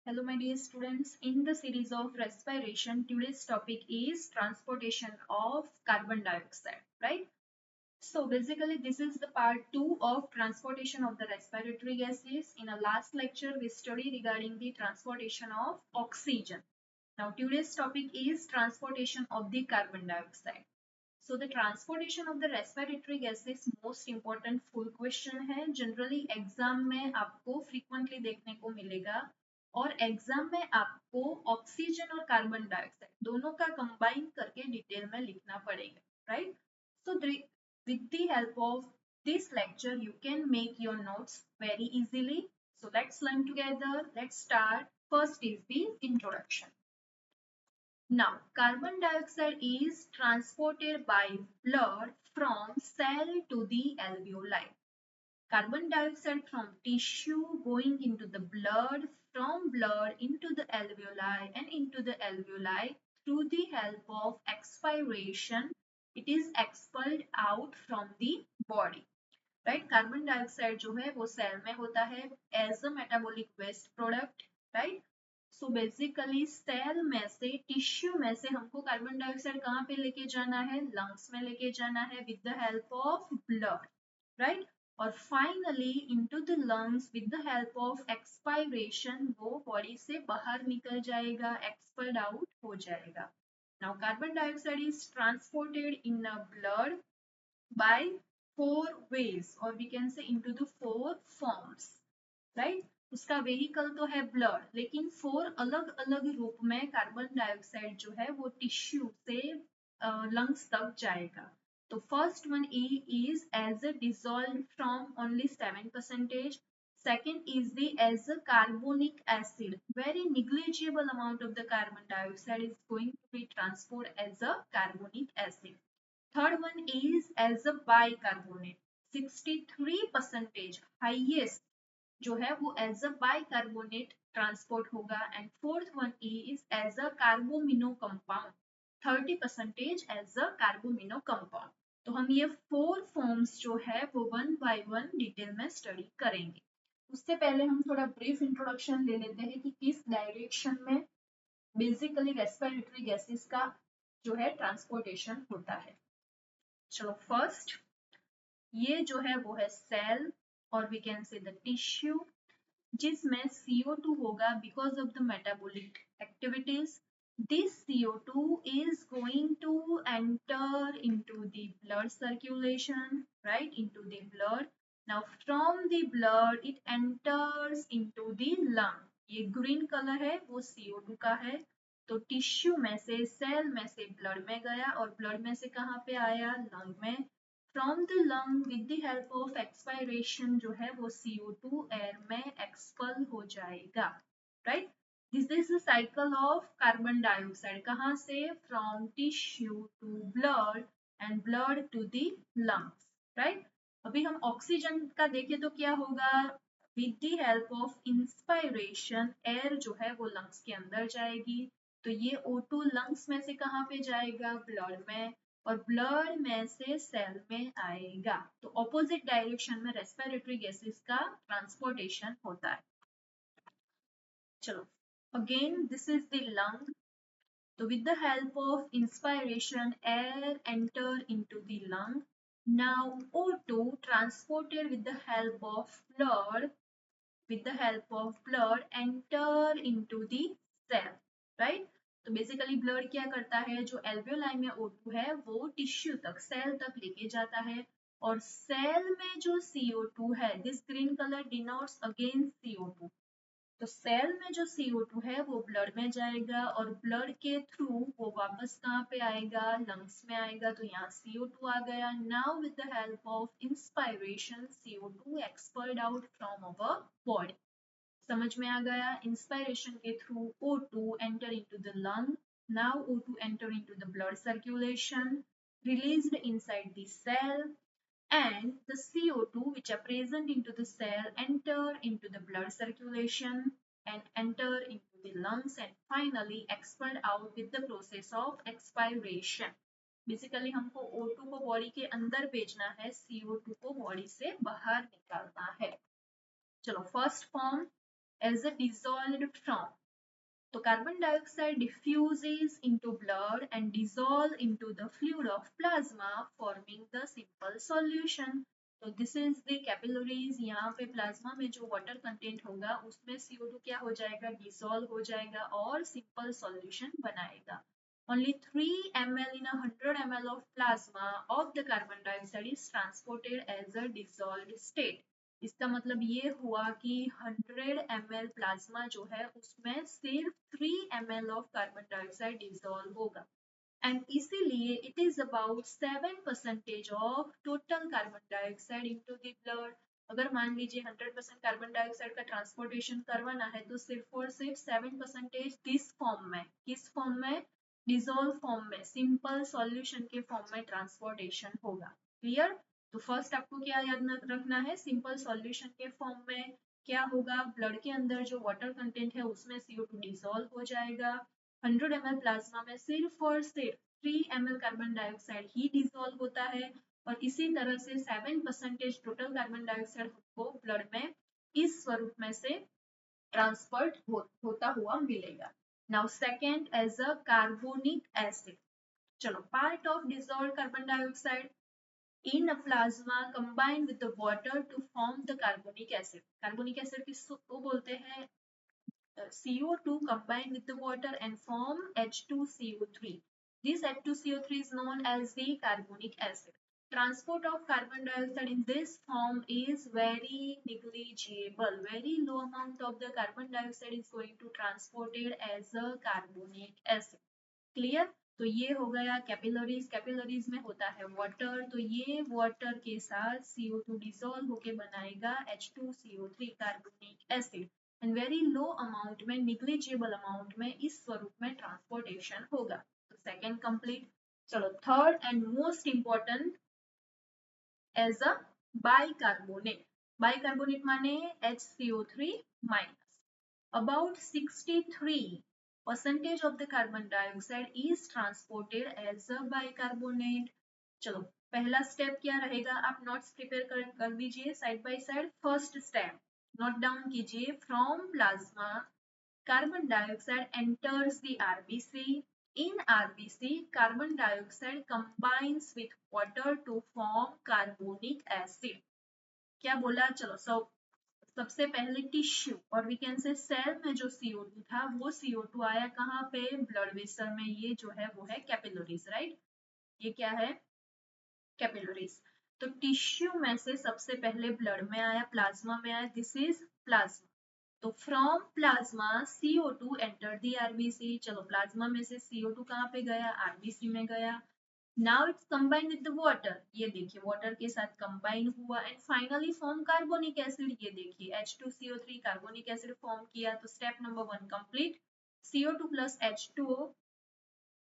Hello, my dear students. In the series of respiration, today's topic is transportation of carbon dioxide, right? So basically, this is the part 2 of transportation of the respiratory gases. In our last lecture, we studied regarding the transportation of oxygen. Now, today's topic is transportation of the carbon dioxide. So the transportation of the respiratory gases most important full question है. Generally exam में आपको frequently देखने को मिलेगा और exam में आपको oxygen और कार्बन डाइऑक्साइड दोनों का कंबाइन करके डिटेल में लिखना पड़ेगा, right? So with the help of this lecture you can make your notes very easily. So let's learn together. Let's start. First is the introduction. Now, carbon dioxide is transported by blood from cell to the alveoli. Carbon dioxide from tissue going into the blood, from blood into the alveoli and into the alveoli through the help of expiration. It is expelled out from the body. Right carbon dioxide जो है वो cell में होता है as a metabolic waste product, right? So basically cell में से tissue में से हमको कार्बन डाइऑक्साइड कहाँ पे लेके जाना है? लंग्स में लेके जाना है with the help of blood, right? और finally into the lungs with the help of expiration वो बॉडी से बाहर निकल जाएगा, एक्सपर्ड आउट हो जाएगा. Now carbon dioxide is transported in a blood by four ways or we can say into the four forms, right? उसका vehicle तो है ब्लड, लेकिन फोर अलग अलग रूप में कार्बन डाइऑक्साइड जो है वो टिश्यू से लंग्स तक जाएगा. तो first one is as a dissolved from only 7%. Second is the as a carbonic acid. Very negligible amount of the carbon dioxide is going to be transported as a carbonic acid. Third one is as a bicarbonate. 63% highest जो है वो as a bicarbonate transport होगा. And fourth one is as a carbamino compound. 30% as a carbamino compound. तो हम ये four forms जो है वो वन बाय वन डिटेल में स्टडी करेंगे. उससे पहले हम थोड़ा ब्रीफ इंट्रोडक्शन ले लेते हैं कि किस डायरेक्शन में बेसिकली रेस्पिरेटरी गैसेस का जो है ट्रांसपोर्टेशन होता है. चलो फर्स्ट ये जो है वो है सेल और we can say the tissue जिसमें CO2 होगा because of the metabolic activities. This CO2 is going to enter into the blood circulation, right? Into the blood. Now from the blood it enters into the lung. ये green color है वो CO2 का है. तो tissue में से cell में से ब्लड में गया और ब्लड में से कहाँ पे आया? लंग में. From the lung with the help of expiration जो है वो CO2 एयर में एक्सपल हो जाएगा, right? This is the cycle of carbon dioxide. कहाँ से? From tissue to blood and blood to the lungs, right? अभी हम ऑक्सीजन का देखें तो क्या होगा? With the help of inspiration air जो है वो लंग्स के अंदर जाएगी. तो ये O2 लंग्स में से कहाँ पे जाएगा? ब्लड में. और ब्लड में से सेल में आएगा. तो ऑपोजिट डायरेक्शन में रेस्पिरेटरी गैसेस का ट्रांसपोर्टेशन होता है. चलो again this is the lung. तो with the help of inspiration air enter into the lung. Now O2 transported with the help of blood enter into the cell, right? तो basically blood क्या करता है? जो alveoli में O2 है वो tissue तक सेल तक लेके जाता है. और सेल में जो CO2 है this green colour denotes again CO2. तो सेल में जो CO2 है वो ब्लड में जाएगा और ब्लड के थ्रू वो वापस कहाँ पे आएगा? लंग्स में आएगा. तो यहाँ CO2 आ गया. Now with the help of inspiration CO2 expired out from our body. समझ में आ गया? इंस्पायरेशन के through O2 enter into the lung. Now O2 enter into the blood circulation, released inside the cell, and the CO2 which are present into the cell enter into the blood circulation and enter into the lungs and finally expelled out with the process of expiration. Basically हमको O2 को body के अंदर भेजना है, CO2 को body से बाहर निकालना है. चलो first form as a dissolved form. So carbon dioxide diffuses into blood and dissolve into the fluid of plasma, forming the simple solution. तो दिस इज द कैपिलरीज. यहाँ पे प्लाज्मा में जो वाटर कंटेंट होगा उसमें CO2 क्या हो जाएगा, डिसॉल्व हो जाएगा और सिंपल सॉल्यूशन बनाएगा. Only 3 ml in 100 ml of plasma of the carbon dioxide is transported as a dissolved state. इसका मतलब ये हुआ कि 100 ml प्लाज्मा जो है उसमें सिर्फ 3 ml of carbon dioxide dissolve होगा. एंड इसीलिए it is about 7% of total carbon dioxide into the blood. अगर मान लीजिए 100% कार्बन डाइऑक्साइड का ट्रांसपोर्टेशन करवाना है तो सिर्फ और सिर्फ 7% दिस फॉर्म में, किस फॉर्म में, डिसॉल्व फॉर्म में, सिंपल सॉल्यूशन के फॉर्म में ट्रांसपोर्टेशन होगा. क्लियर. तो फर्स्ट आपको क्या याद रखना है, सिंपल सॉल्यूशन के फॉर्म में क्या होगा, ब्लड के अंदर जो वाटर कंटेंट है उसमें CO2 डिसॉल्व हो जाएगा. 100 ml प्लाज्मा में सिर्फ और सिर्फ 3 ml कार्बन डाइऑक्साइड ही डिसॉल्व होता है और इसी तरह से 7% टोटल कार्बन डाइऑक्साइड हमको ब्लड में इस स्वरूप में से ट्रांसफर्ड होता हुआ मिलेगा. Now second as a carbonic acid. चलो, part of dissolve carbon dioxide in a plasma combined with the water to form the carbonic acid. Carbonic acid किसको बोलते हैं, CO2 combined with the water and form H2CO3. This H2CO3 is known as the carbonic acid. Transport of carbon dioxide in this form is very negligible. Very low amount of the carbon dioxide is going to transported as a carbonic acid. Clear. तो ये हो गया capillaries. Capillaries में होता है water, तो ये water के साथ CO2 डिसॉल्व होके बनाएगा H2CO3 carbonic acid and very low amount में, निग्लिजिबल अमाउंट में इस स्वरूप में ट्रांसपोर्टेशन होगा. तो सेकेंड कंप्लीट. चलो, third and most important as a bicarbonate. Bicarbonate माने HCO3 minus. About 63% of the carbon dioxide is transported as a bicarbonate. चलो, पहला स्टेप क्या रहेगा, आप नोट्स प्रिपेयर कर दीजिए side by side. First step note down कीजिए. From plasma carbon dioxide enters the RBC. In RBC, carbon dioxide combines with water to form carbonic acid. क्या बोला, चलो सबसे पहले टिश्यू और वी कैन से सेल में जो CO2 था वो CO2 आया कहाँ पे, ब्लड वेसल में. ये जो है वो है कैपिलरीज, राइट. ये क्या है, कैपिलरीज. तो टिश्यू में से सबसे पहले ब्लड में आया, प्लाज्मा में आया. This is plasma. तो from plasma CO2 enter the RBC. चलो, प्लाज्मा में से CO2 कहाँ पे गया, RBC में गया. Now it's combined with the water. ये देखिए वाटर के साथ कंबाइन हुआ and finally form carbonic acid. ये देखिए H2CO3 कार्बोनिक एसिड फॉर्म किया. तो step number 1 complete. CO2 plus H2O,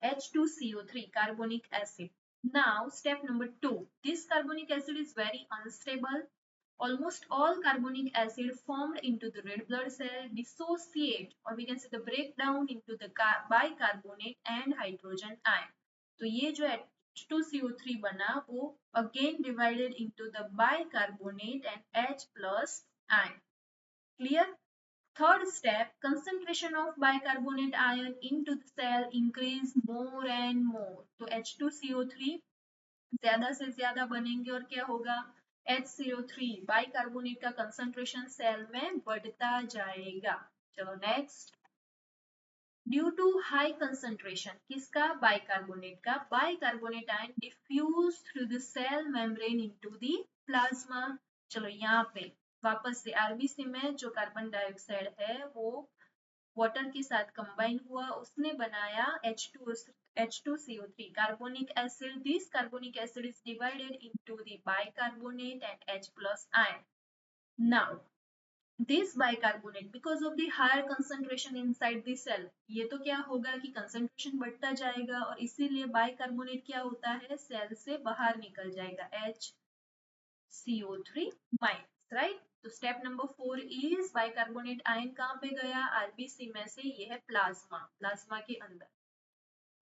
H2CO3 carbonic acid. Now step number 2. This carbonic acid is very unstable. Almost all carbonic acid formed into the red blood cell dissociate or we can say the breakdown into the bicarbonate and hydrogen ion. तो ये जो H2CO3 बना वो again divided into the bicarbonate and H plus ion. Clear? Third step, concentration of bicarbonate ion into the cell increase more and more. तो H2CO3 ज्यादा से ज्यादा बनेंगे और क्या होगा, HCO3 बाइकार्बोनेट का कंसंट्रेशन सेल में बढ़ता जाएगा. चलो next. Due to high concentration किसका, बाइकार्बोनेट का, bicarbonate ion diffuse through the cell membrane into the plasma. चलो यहाँ पे वापस से आरबीसी में जो कार्बन डाइऑक्साइड है वो वाटर के साथ कंबाइन हुआ, उसने बनाया H2CO3 carbonic acid. This carbonic acid is divided into the bicarbonate and H plus ion. Now this bicarbonate because of the higher concentration inside the cell, ये तो क्या होगा कि कंसंट्रेशन बढ़ता जाएगा और इसीलिए बाइकार्बोनेट क्या होता है, सेल से बाहर निकल जाएगा HCO3 माइनस, राइट. तो step number 4 is bicarbonate ion कहाँ पे गया, आरबीसी में से, ये है प्लाज्मा, प्लाज्मा के अंदर.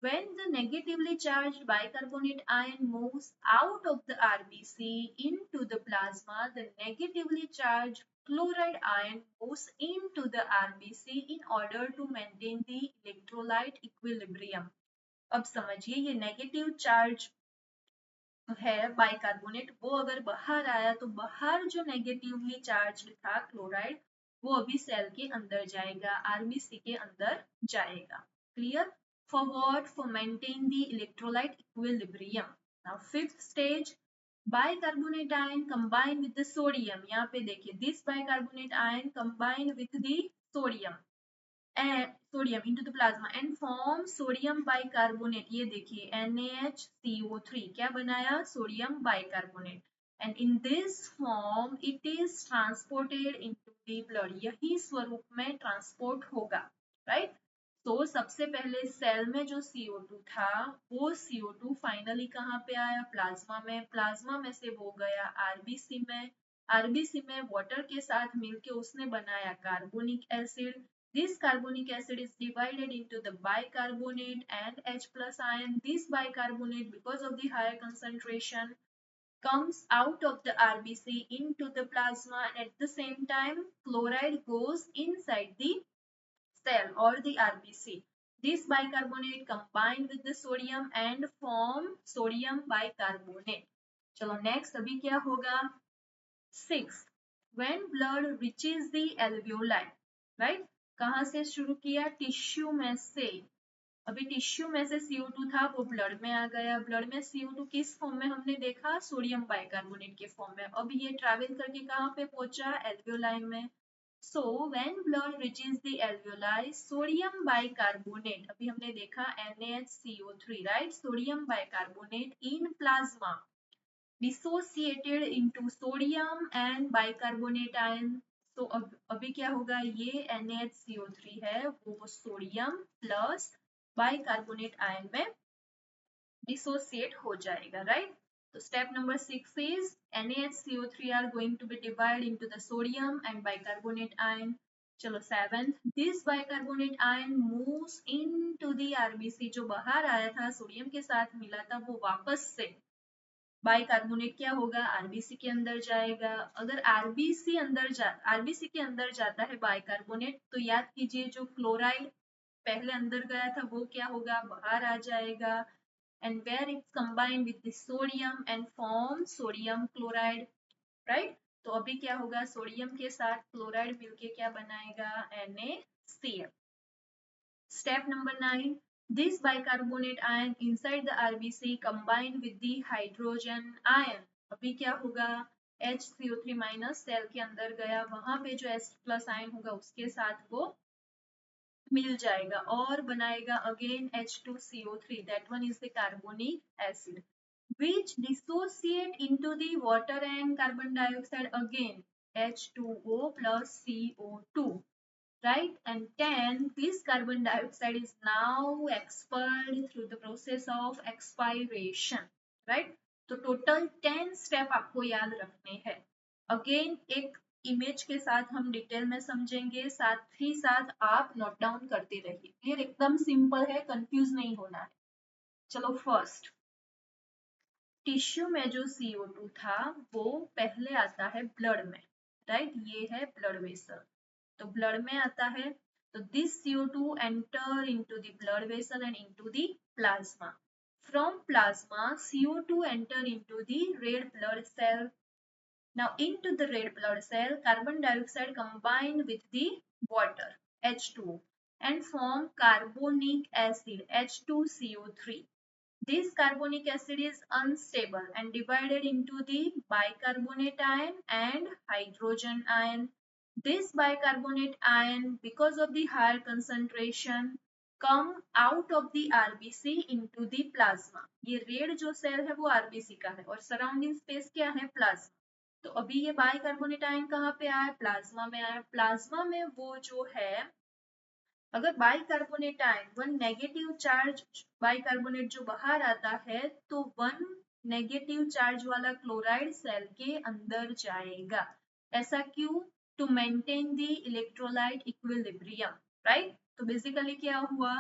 When the negatively charged bicarbonate ion moves out of the RBC into the plasma, the negatively charged chloride ion moves into the RBC in order to maintain the electrolyte equilibrium. अब समझिए ये negative charge है bicarbonate, वो अगर बाहर आया तो बाहर जो नेगेटिवली चार्ज था क्लोराइड वो अभी सेल के अंदर जाएगा, आरबीसी के अंदर जाएगा. Clear? For what? For maintain the electrolyte equilibrium. Now fifth stage, bicarbonate ion combine with the sodium. यहाँ पे देखिए, this bicarbonate ion combine with the sodium and sodium into the plasma and form sodium bicarbonate. ये देखिए NaHCO3 क्या बनाया? Sodium bicarbonate. and in this form it is transported into the blood. यही स्वरूप में ट्रांसपोर्ट होगा, राइट? तो सबसे पहले सेल में जो CO2 था वो CO2 फाइनली कहाँ पे आया? प्लाज्मा में. प्लाज्मा में से वो गया आरबीसी में. आरबीसी में वाटर के साथ मिलके उसने बनाया carbonic acid. This carbonic acid is divided into the bicarbonate and H plus ion. This bicarbonate, because of the higher concentration, comes out of the RBC into the plasma, and at the same time chloride goes inside the cell or the RBC. This bicarbonate combine with the sodium and form sodium bicarbonate. चलो next अभी क्या होगा? Sixth, when blood reaches the alveoli, right? कहाँ से शुरू किया? Tissue में से. अभी टिश्यू में से CO2 था वो ब्लड में आ गया. ब्लड में CO2 किस फॉर्म में हमने देखा? सोडियम बाइकार्बोनेट के फॉर्म में. अब ये ट्रैवल करके कहाँ पे पहुंचा? एल्वियोलाई में. So when blood reaches the alveoli, sodium bicarbonate, अभी हमने देखा NaHCO3, right? Sodium bicarbonate in plasma dissociated into sodium and bicarbonate ion. तो अभी क्या होगा? ये NaHCO3 है वो सोडियम प्लस बाइकार्बोनेट आयन में डिसोसिएट हो जाएगा, राइट? तो step number 6 is NaHCO3 are going to be divided into the sodium and bicarbonate ion. चलो 7th, this bicarbonate ion moves into the RBC. जो बाहर आया था सोडियम के साथ मिला था वो वापस से बाइकार्बोनेट क्या होगा? आरबीसी के अंदर जाएगा. अगर आरबीसी के अंदर जाता है बाइकार्बोनेट तो याद कीजिए जो क्लोराइड पहले अंदर गया था वो क्या होगा? बाहर आ जाएगा. And where it's combined with the sodium and form sodium chloride, right? तो अभी क्या होगा? सोडियम के साथ क्लोराइड मिलके क्या बनाएगा? NaCl. Step number 9. This bicarbonate ion inside the RBC combine with the hydrogen ion. अभी क्या होगा? HCO3 माइनस सेल के अंदर गया, वहां पे जो H प्लस आयन होगा उसके साथ वो मिल जाएगा और बनाएगा again H2CO3. That one is the carbonic acid which dissociate into the water and carbon dioxide again H2O plus CO2. Right? And 10, this carbon dioxide is now expelled through the process of expiration. Right? तो total 10 step आपको याद रखने हैं. Again एक image के साथ हम detail में समझेंगे, साथ ही साथ आप नोट डाउन करते रहिए. क्लियर? एकदम सिंपल है, कंफ्यूज नहीं होना है. चलो फर्स्ट, टिश्यू में जो CO2 था वो पहले आता है ब्लड में, राइट? ये है ब्लड वेसल. तो ब्लड में आता है तो this CO2 enter into the blood vessel and into the plasma. From plasma, CO2 enter into the red blood cell. Now into the red blood cell, carbon dioxide combine with the water H2O and form carbonic acid H2CO3. This carbonic acid is unstable and divided into the bicarbonate ion and hydrogen ion. This bicarbonate ion, because of the higher concentration, come out of the RBC into the plasma. ये red जो cell है वो RBC का है और surrounding space क्या है? Plasma. तो अभी ये बाइकार्बोनेट आयन कहाँ पे आया? प्लाज्मा में आया. प्लाज्मा में वो जो है, अगर bicarbonate ion one negative charge bicarbonate जो बाहर आता है तो वन नेगेटिव चार्ज वाला क्लोराइड सेल के अंदर जाएगा. ऐसा क्यों? To maintain the electrolyte equilibrium, right? तो बेसिकली क्या हुआ?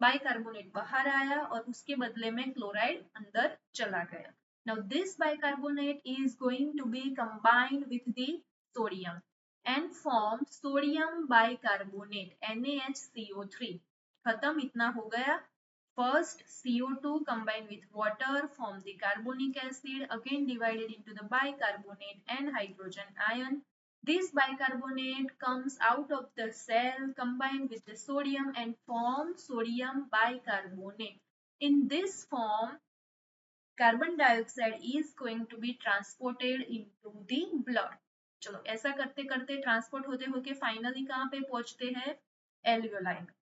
बाइकार्बोनेट बाहर आया और उसके बदले में क्लोराइड अंदर चला गया. Now this bicarbonate is going to be combined with the sodium and form sodium bicarbonate NaHCO3. खत्म, इतना हो गया. First CO2 combined with water form the carbonic acid, again divided into the bicarbonate and hydrogen ion. This bicarbonate comes out of the cell, combined with the sodium and form sodium bicarbonate. In this form, carbon dioxide is going to be transported into the blood. चलो ऐसा करते करते transport होते होते finally कहाँ पे पहुंचते हैं? एल्वियोलाई में.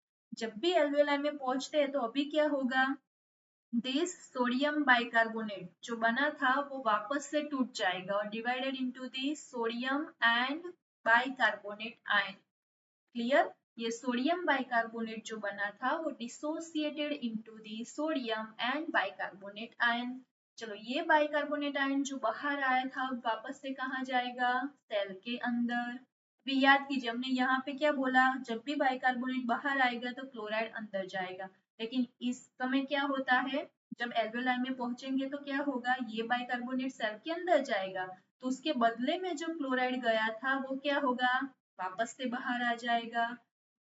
जब भी एल्वियोलाई में पहुंचते हैं तो अभी क्या होगा? दिस सोडियम बाइकार्बोनेट जो बना था वो वापस से टूट जाएगा और divided into the sodium and bicarbonate ion. Clear? ये सोडियम बाइकार्बोनेट जो बना था वो dissociated into the sodium and bicarbonate ion. चलो ये बाइकार्बोनेट आयन जो बाहर आया था वापस से कहाँ जाएगा? सेल के अंदर. भी याद कीजिए हमने यहाँ पे क्या बोला? जब भी बाइकार्बोनेट बाहर आएगा तो क्लोराइड अंदर जाएगा. लेकिन इस समय क्या होता है? जब एल्वियोलाई में पहुंचेंगे तो क्या होगा? ये बाइकार्बोनेट सेल के अंदर जाएगा तो उसके बदले में जो क्लोराइड गया था वो क्या होगा? वापस से बाहर आ जाएगा.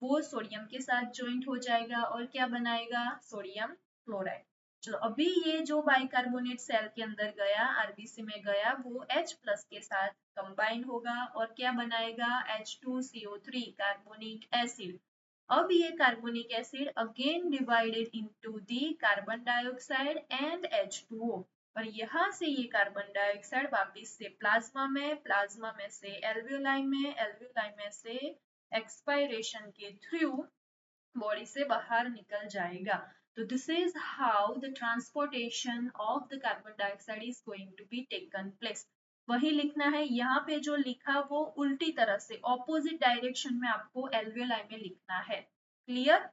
वो सोडियम के साथ ज्वाइंट हो जाएगा और क्या बनाएगा? Sodium chloride. चलो अभी ये जो बाइकार्बोनेट सेल के अंदर गया, आरबीसी में गया, वो H प्लस के साथ कंबाइन होगा और क्या बनाएगा? H2CO3 carbonic acid. अब ये carbonic acid again divided into the carbon dioxide and H2O. और यहाँ से ये कार्बन डाइऑक्साइड वापस से प्लाज्मा में से एल्वियोलाई में से एक्सपायरेशन के थ्रू बॉडी से बाहर निकल जाएगा. तो this is how the transportation of the carbon dioxide is going to be taken place. वही लिखना है. यहाँ पे जो लिखा वो उल्टी तरह से ऑपोजिट डायरेक्शन में आपको एल्वियोलाई में लिखना है. क्लियर?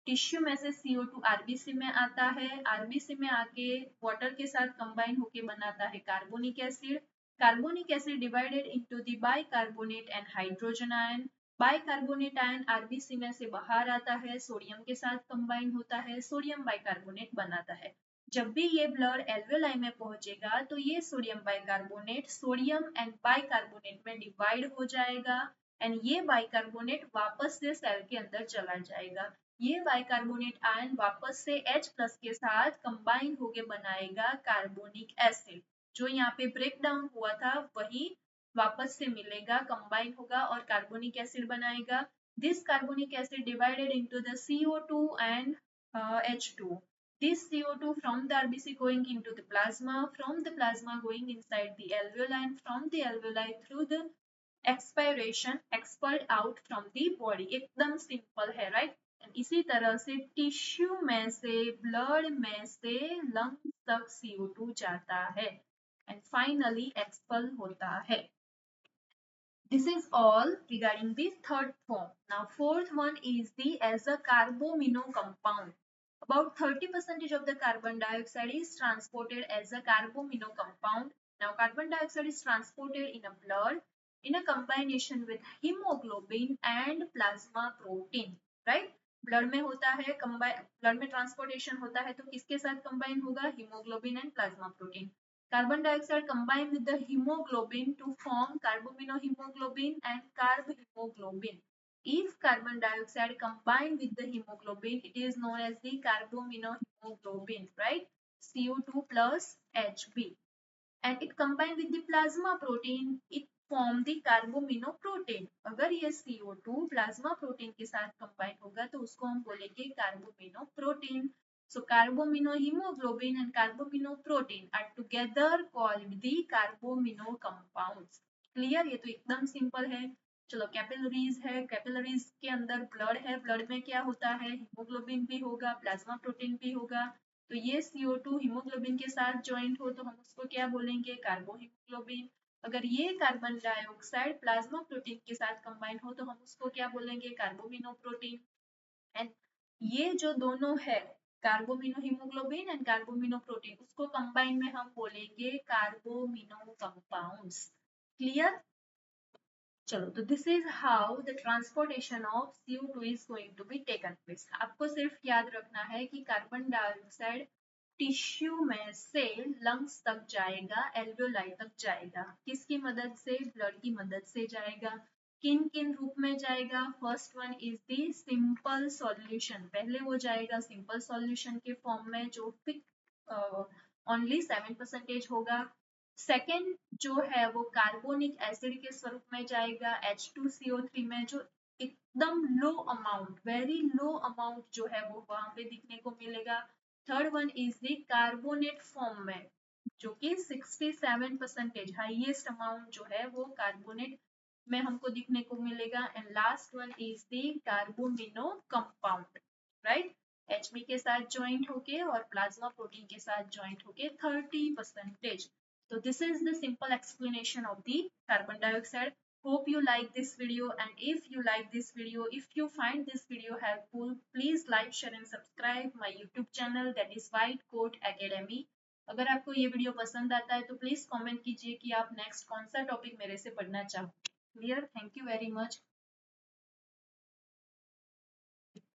टिश्यू में से CO2 आरबीसी में आता है, आरबीसी में आके वाटर के साथ कंबाइन होके बनाता है carbonic acid. Carbonic acid divided into the bicarbonate and hydrogen ion. Bicarbonate ion RBC में से बाहर आता है, सोडियम के साथ कंबाइन होता है, सोडियम बाइकार्बोनेट बनाता है. जब भी ये ब्लड एल्वियोलाई में पहुंचेगा तो ये sodium bicarbonate sodium and bicarbonate में डिवाइड हो जाएगा एंड ये बाइकार्बोनेट वापस से सेल के अंदर चला जाएगा. ये बाइकार्बोनेट आयन वापस से H प्लस के साथ कंबाइन होके बनाएगा कार्बोनिक एसिड. जो यहाँ पे ब्रेक डाउन हुआ था वही वापस से मिलेगा, कंबाइन होगा और कार्बोनिक एसिड बनाएगा. This carbonic acid divided into the CO2 and H2. This CO2 from the RBC going into the plasma, from the plasma going inside the alveoli, and from the alveoli through the expiration expelled out from the body. एकदम simple है, right? इसी तरह से tissue में से, blood में से lungs तक CO2 जाता है एंड फाइनली एक्सपल होता है. This is all regarding the third form. Now fourth one is the as a carbamino compound. About 30% of the carbon dioxide is transported as a carbamino compound. Now carbon dioxide is transported in a blood in a combination with hemoglobin and plasma protein, right? Blood में होता है, blood में transportation होता है तो किसके साथ combine होगा? Haemoglobin and plasma protein. Carbon dioxide combined with the hemoglobin to form carbaminohemoglobin and carb hemoglobin. If carbon dioxide combined with the hemoglobin, it is known as the carbaminohemoglobin, right? CO2 plus Hb. And it combined with the plasma protein, it form the carbaminoprotein. अगर ये CO2 plasma protein के साथ combine होगा तो उसको हम बोलेंगे कार्बोमिनोप्रोटीन. So carbaminohemoglobin and carbaminoprotein are together called the carbamino compounds. Clear? ये तो एकदम सिंपल है. चलो कैपिलरीज है, कैपिलरीज के अंदर ब्लड है, ब्लड में क्या होता है? हीमोग्लोबिन भी होगा, प्लाज्मा प्रोटीन भी होगा. तो ये CO2 हीमोग्लोबिन के साथ ज्वाइंट हो तो हम उसको क्या बोलेंगे? कार्बोहीमोग्लोबिन. अगर ये कार्बन डाइऑक्साइड प्लाज्मा प्रोटीन के साथ कंबाइन हो तो हम उसको क्या बोलेंगे? कार्बोमिनोप्रोटीन. एंड ये जो दोनों है कार्बोमिनोहीमोग्लोबिन एंड कार्बोमिनोप्रोटीन, उसको कंबाइन में हम बोलेंगे कार्बोमिनो कंपाउंड्स. क्लियर? चलो, तो this is how the transportation of CO2 is going to be taken place. आपको सिर्फ याद रखना है कि कार्बन डाइऑक्साइड टिश्यू में से लंग्स तक जाएगा, एल्वियोलाई तक जाएगा। किसकी मदद से? ब्लड की मदद से जाएगा। किन किन रूप में जाएगा? First one is the simple solution, पहले वो जाएगा सिंपल सॉल्यूशन के फॉर्म में जो फिक ओनली 7% होगा। सेकेंड जो है वो कार्बोनिक एसिड के स्वरूप में जाएगा H2CO3 में, जो एकदम लो अमाउंट, वेरी लो अमाउंट जो है वो वहां पे दिखने को मिलेगा। Third one is the carbonate form में, जो कि 67% हाईएस्ट अमाउंट जो है वो कार्बोनेट में हमको दिखने को मिलेगा। And last one is the carbamino compound, right, Hb के साथ ज्वाइंट होके और प्लाज्मा प्रोटीन के साथ ज्वाइंट होके 30%। So this is the simple explanation of the carbon dioxide. Hope you like this video, and if you like this video, if you find this video helpful, please like, share and subscribe my YouTube channel, that is White Coat Academy. अगर आपको ये video पसंद आता है तो please comment कीजिए कि आप नेक्स्ट कौन सा टॉपिक मेरे से पढ़ना चाहो। Clear? Thank you very much.